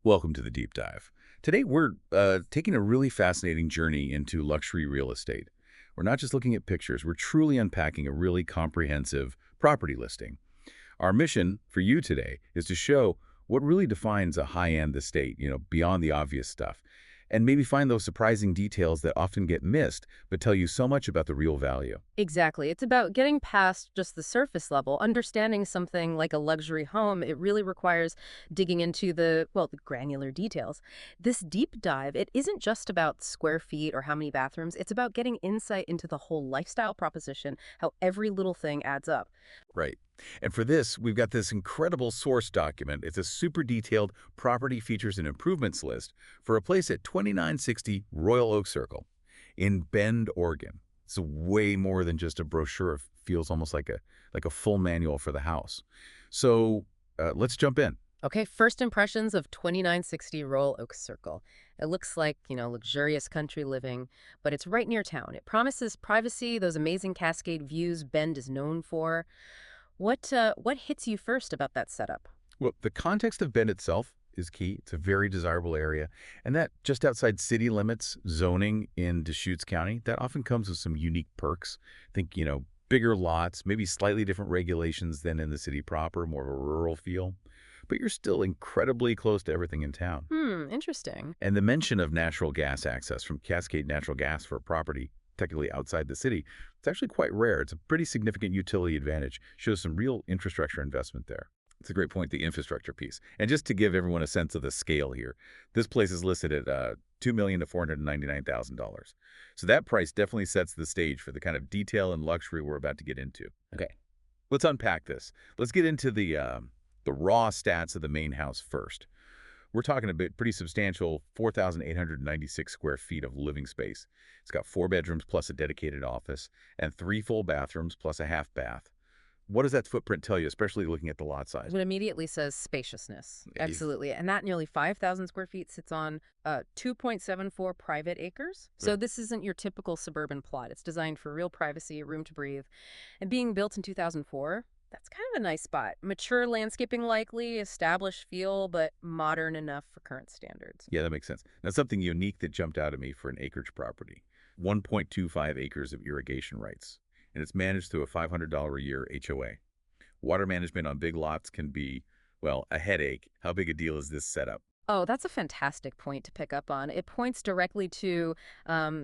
Welcome to the Deep Dive. Today, we're taking a really fascinating journey into luxury real estate. We're not just looking at pictures, we're truly unpacking a really comprehensive property listing. Our mission for you today is to show what really defines a high-end estate, beyond the obvious stuff, and maybe find those surprising details that often get missed but tell you so much about the real value. Exactly. It's about getting past just the surface level. Understanding something like a luxury home, it really requires digging into the granular details. This deep dive, it isn't just about square feet or how many bathrooms. It's about getting insight into the whole lifestyle proposition, how every little thing adds up. Right. And for this, we've got this incredible source document. It's a super detailed property features and improvements list for a place at 2960 Royal Oak Circle in Bend, Oregon. It's way more than just a brochure. It feels almost like a full manual for the house. So let's jump in. Okay, first impressions of 2960 Royal Oak Circle. It looks like, luxurious country living, but it's right near town. It promises privacy, those amazing Cascade views Bend is known for. What hits you first about that setup? Well, the context of Bend itself is key. It's a very desirable area. And that just outside city limits, zoning in Deschutes County, that often comes with some unique perks. Think, bigger lots, maybe slightly different regulations than in the city proper, more of a rural feel. But you're still incredibly close to everything in town. Interesting. And the mention of natural gas access from Cascade Natural Gas for a property technically outside the city, it's actually quite rare. It's a pretty significant utility advantage. Shows some real infrastructure investment there. It's a great point, the infrastructure piece. And just to give everyone a sense of the scale here, this place is listed at $2,000,000 to $499,000. So that price definitely sets the stage for the kind of detail and luxury we're about to get into. Okay, let's unpack this. Let's get into the raw stats of the main house first. We're talking a pretty substantial 4,896 square feet of living space. It's got 4 bedrooms plus a dedicated office and 3 full bathrooms plus a half bath. What does that footprint tell you, especially looking at the lot size? It immediately says spaciousness. Yeah, Absolutely. And that nearly 5,000 square feet sits on 2.74 private acres. So Right. this isn't your typical suburban plot. It's designed for real privacy, room to breathe. And being built in 2004, that's kind of a nice spot. Mature landscaping likely, established feel, but modern enough for current standards. Yeah, that makes sense. Now, something unique that jumped out at me for an acreage property, 1.25 acres of irrigation rights, and it's managed through a $500 a year HOA. Water management on big lots can be, well, a headache. How big a deal is this setup? Oh, that's a fantastic point to pick up on. It points directly to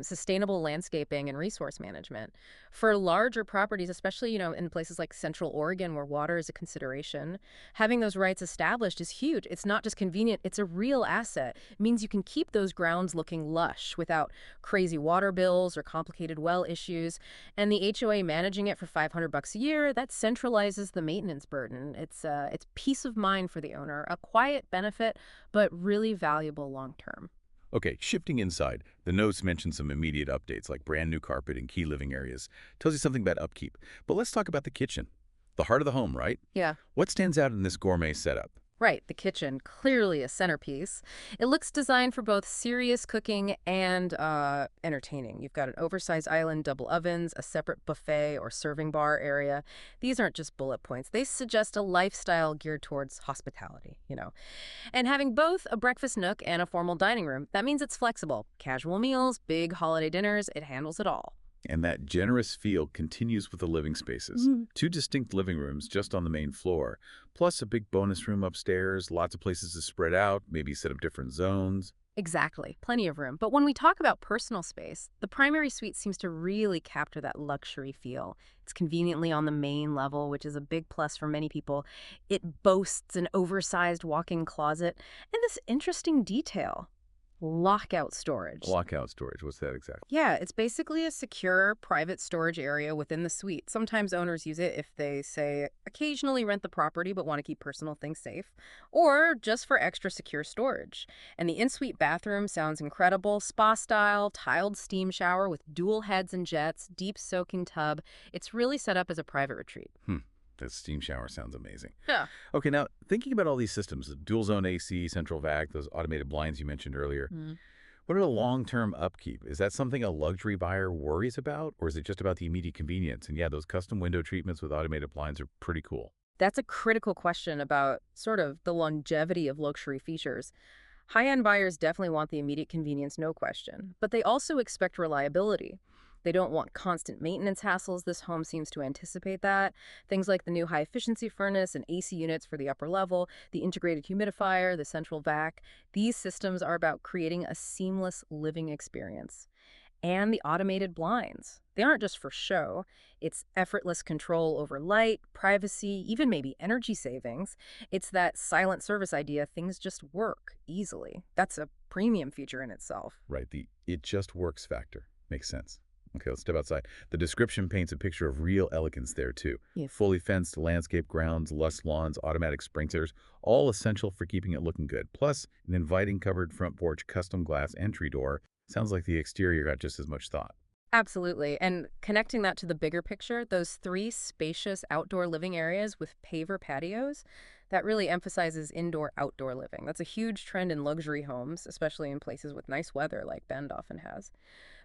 sustainable landscaping and resource management. For larger properties, especially, in places like Central Oregon where water is a consideration, having those rights established is huge. It's not just convenient, it's a real asset. It means you can keep those grounds looking lush without crazy water bills or complicated well issues. And the HOA managing it for $500 a year, that centralizes the maintenance burden. It's peace of mind for the owner, a quiet benefit, but really valuable long term. Okay, shifting inside, the notes mention some immediate updates like brand new carpet in key living areas. Tells you something about upkeep. But let's talk about the kitchen. The heart of the home, right? Yeah. What stands out in this gourmet setup? Right, the kitchen, clearly a centerpiece. It looks designed for both serious cooking and entertaining. You've got an oversized island, double ovens, a separate buffet or serving bar area. These aren't just bullet points. They suggest a lifestyle geared towards hospitality. And having both a breakfast nook and a formal dining room, that means it's flexible. Casual meals, big holiday dinners, it handles it all. And that generous feel continues with the living spaces. 2 distinct living rooms just on the main floor, plus a big bonus room upstairs, lots of places to spread out, maybe set up different zones. Exactly, plenty of room. But when we talk about personal space, the primary suite seems to really capture that luxury feel. It's conveniently on the main level, which is a big plus for many people. It boasts an oversized walk-in closet and this interesting detail, lockout storage. Lockout storage, what's that exactly? Yeah, it's basically a secure private storage area within the suite. Sometimes owners use it if they, say, occasionally rent the property but want to keep personal things safe, or just for extra secure storage. And the in-suite bathroom sounds incredible. Spa-style, tiled steam shower with dual heads and jets, deep soaking tub. It's really set up as a private retreat. That steam shower sounds amazing. Yeah. Okay, now thinking about all these systems, the dual zone AC, central vac, those automated blinds you mentioned earlier, what are the long-term upkeep? Is that something a luxury buyer worries about, or is it just about the immediate convenience? And yeah, those custom window treatments with automated blinds are pretty cool. That's a critical question about sort of the longevity of luxury features. High-end buyers definitely want the immediate convenience, no question, but they also expect reliability. They don't want constant maintenance hassles. This home seems to anticipate that. Things like the new high-efficiency furnace and AC units for the upper level, the integrated humidifier, the central vac, these systems are about creating a seamless living experience. And the automated blinds. They aren't just for show. It's effortless control over light, privacy, even maybe energy savings. It's that silent service idea, things just work easily. That's a premium feature in itself. Right, the "it just works" factor. Makes sense. Okay, let's step outside. The description paints a picture of real elegance there, too. Yeah. Fully fenced landscape grounds, lush lawns, automatic sprinklers, all essential for keeping it looking good. Plus, an inviting covered front porch, custom glass entry door. Sounds like the exterior got just as much thought. Absolutely. And connecting that to the bigger picture, those three spacious outdoor living areas with paver patios, that really emphasizes indoor-outdoor living. That's a huge trend in luxury homes, especially in places with nice weather like Bend often has.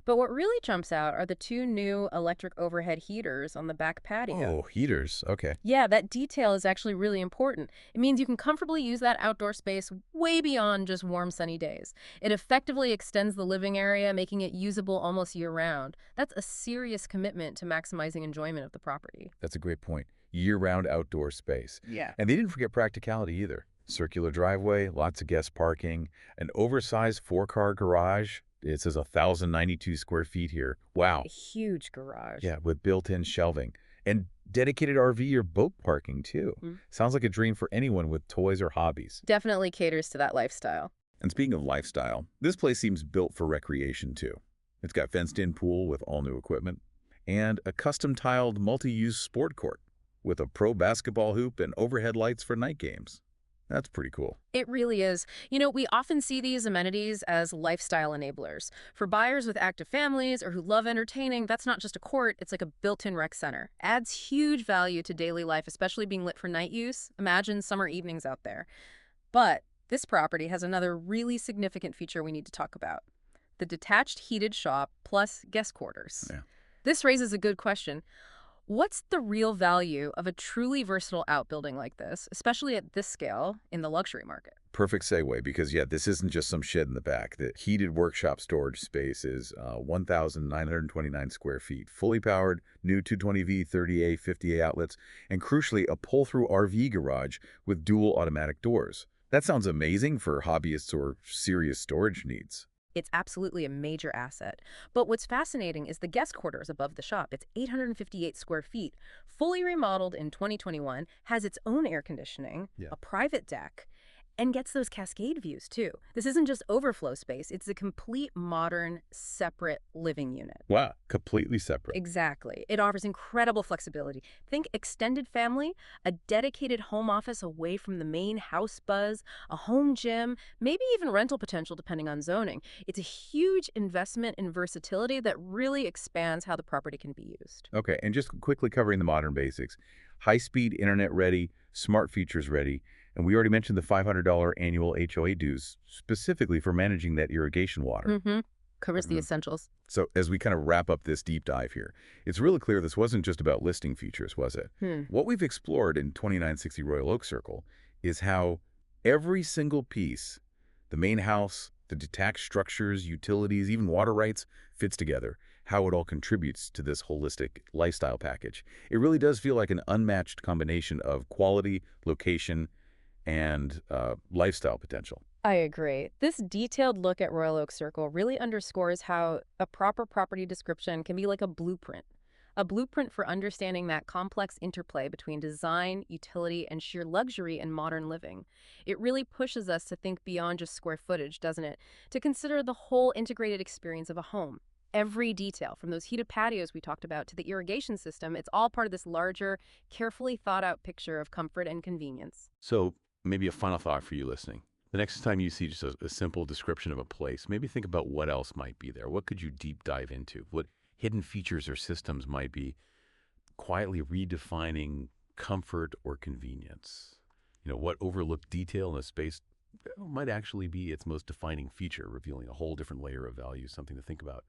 But what really jumps out are the two new electric overhead heaters on the back patio. Oh, heaters. Okay. Yeah, that detail is actually really important. It means you can comfortably use that outdoor space way beyond just warm, sunny days. It effectively extends the living area, making it usable almost year-round. That's a serious commitment to maximizing enjoyment of the property. That's a great point. Year-round outdoor space. Yeah. And they didn't forget practicality either. Circular driveway, lots of guest parking, an oversized four-car garage. It says 1,092 square feet here. Wow. A huge garage. Yeah, with built-in shelving. And dedicated RV or boat parking, too. Mm. Sounds like a dream for anyone with toys or hobbies. Definitely caters to that lifestyle. And speaking of lifestyle, this place seems built for recreation, too. It's got fenced-in pool with all-new equipment and a custom-tiled multi-use sport court with a pro basketball hoop and overhead lights for night games. That's pretty cool. It really is. You know, we often see these amenities as lifestyle enablers. For buyers with active families or who love entertaining, that's not just a court, it's like a built-in rec center. Adds huge value to daily life, especially being lit for night use. Imagine summer evenings out there. But this property has another really significant feature we need to talk about. The detached heated shop plus guest quarters. Yeah. This raises a good question. What's the real value of a truly versatile outbuilding like this, especially at this scale in the luxury market? Perfect segue because, yeah, this isn't just some shed in the back. The heated workshop storage space is 1,929 square feet, fully powered, new 220V, 30A, 50A outlets, and crucially, a pull-through RV garage with dual automatic doors. That sounds amazing for hobbyists or serious storage needs. It's absolutely a major asset. But what's fascinating is the guest quarters above the shop. It's 858 square feet, fully remodeled in 2021, has its own air conditioning, Yeah. a private deck, and gets those Cascade views too. This isn't just overflow space, it's a complete modern, separate living unit. Wow, completely separate. Exactly. It offers incredible flexibility. Think extended family, a dedicated home office away from the main house buzz, a home gym, maybe even rental potential depending on zoning. It's a huge investment in versatility that really expands how the property can be used. Okay, and just quickly covering the modern basics. High-speed internet ready, smart features ready, and we already mentioned the $500 annual HOA dues, specifically for managing that irrigation water. Covers the Mhm. essentials. So as we kind of wrap up this deep dive here, it's really clear this wasn't just about listing features, was it? What we've explored in 2960 Royal Oak Circle is how every single piece, the main house, the detached structures, utilities, even water rights, fits together, how it all contributes to this holistic lifestyle package. It really does feel like an unmatched combination of quality, location, and lifestyle potential. I agree. This detailed look at Royal Oak Circle really underscores how a proper property description can be like a blueprint for understanding that complex interplay between design, utility, and sheer luxury in modern living. It really pushes us to think beyond just square footage, doesn't it? To consider the whole integrated experience of a home. Every detail, from those heated patios we talked about to the irrigation system, it's all part of this larger, carefully thought out picture of comfort and convenience. So maybe a final thought for you listening. The next time you see just a simple description of a place, maybe think about what else might be there. What could you deep dive into? What hidden features or systems might be quietly redefining comfort or convenience? You know, what overlooked detail in a space might actually be its most defining feature, revealing a whole different layer of value, something to think about.